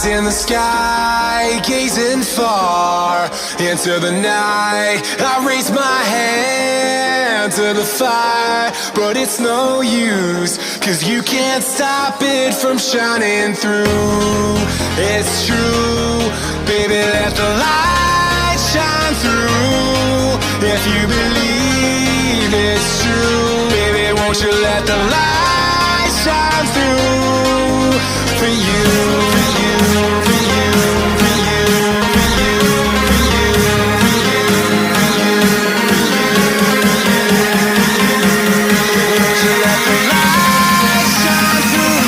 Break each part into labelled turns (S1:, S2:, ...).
S1: in the sky, gazing far into the night. I raise my hand to the fire, but it's no use, 'cause you can't stop it from shining through. It's true, baby, let the light shine through. If you believe it's true, baby, won't you let the light shine through for you, for you, for you, for you, for you, for you, for you, for you, won't you let the light shine through?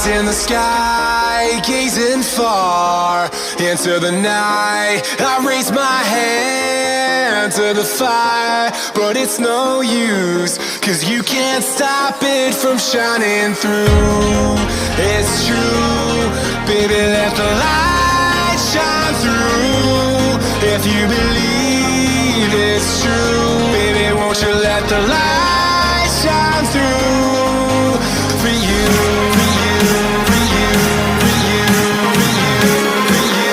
S1: In the sky, gazing far into the night. I raise my hand to the fire, but it's no use, 'cause you can't stop it from shining through. It's true, baby, let the light shine through. If you believe it's true, baby, won't you let the light shine through for you, for you, for you, for you, for you, for you, for you,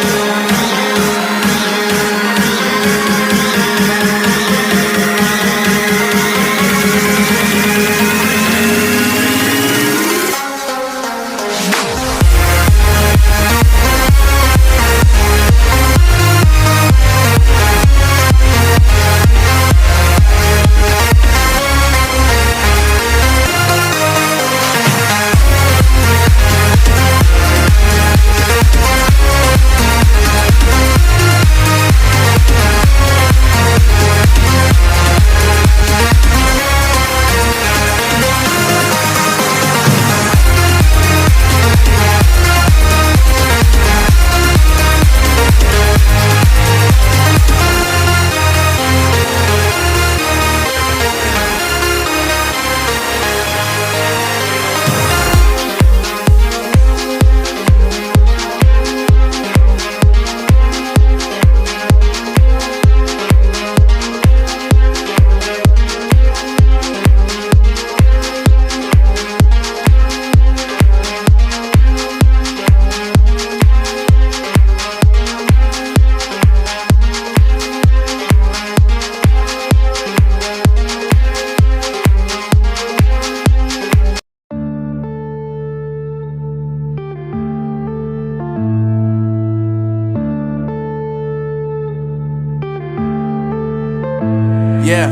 S2: Yeah.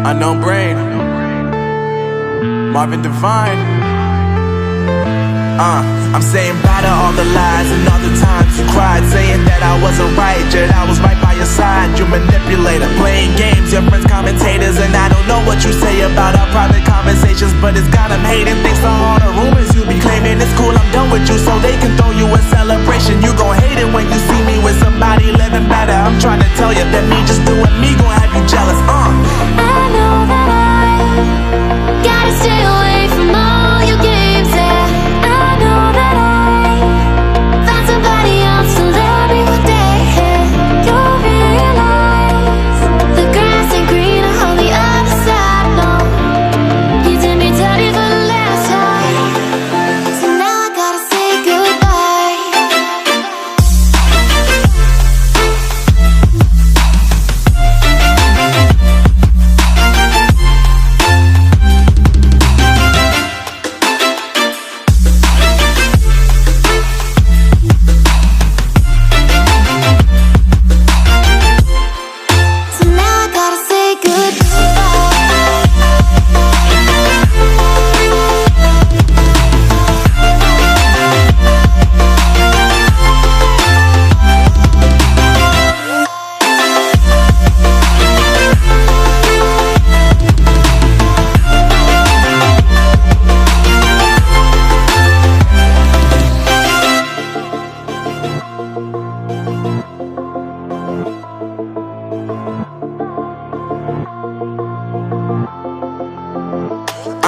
S2: Unknown Brain, Marvin Divine. I'm saying bye to all the lies and all the times you cried, saying that I wasn't right, yet I was right by your side. You manipulator, playing games, your friends commentators, and I don't know what you say about our private conversations, but it's got them hating. Thanks to all the rumors you be claiming, it's cool, I'm done with you, so they can throw you a celebration. You gon' hate it when you see me with somebody living better. I'm trying to tell you that me just doing me gon' have you jealous.
S3: I know that I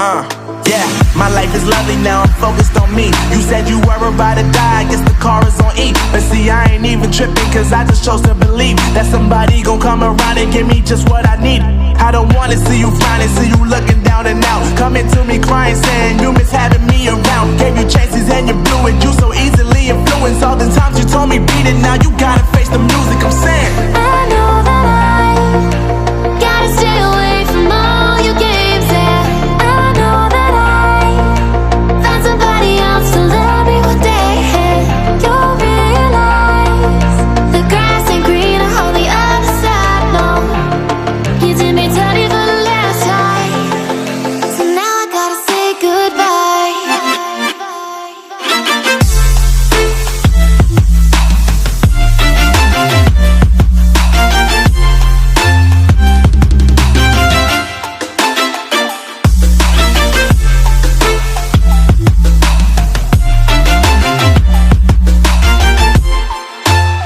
S2: Yeah, my life is lovely now, I'm focused on me. You said you were about to die, I guess the car is on E. But see, I ain't even tripping, cause I just chose to believe that somebody gon' come around and give me just what I need. I don't wanna see you frowning, see you looking down and out, coming to me crying, saying you miss having me around. Gave you chances and you blew it, you so easily influenced. All the times you told me beat it, now you gotta face the music, I'm saying
S3: I know that I gotta stay away from all your games, yeah. I know that I found somebody else to love me one day. You'll realize the grass ain't greener on the other side, no. You did me dirty for the last time, so now I gotta say goodbye.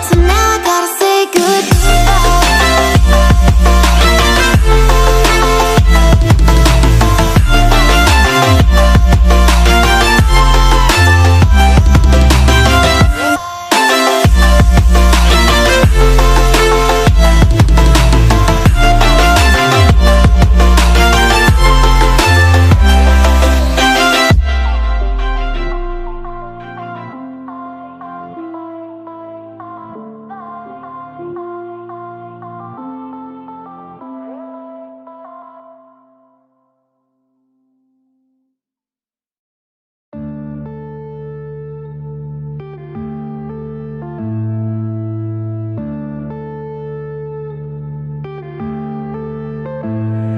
S3: So now I gotta say goodbye.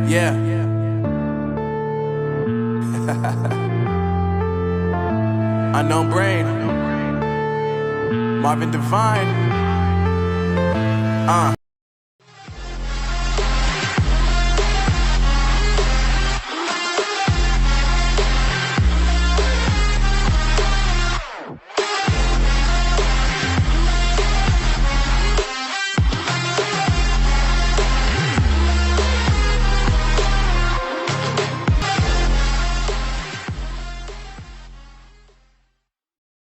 S2: Yeah. Unknown Brain, Marvin Divine.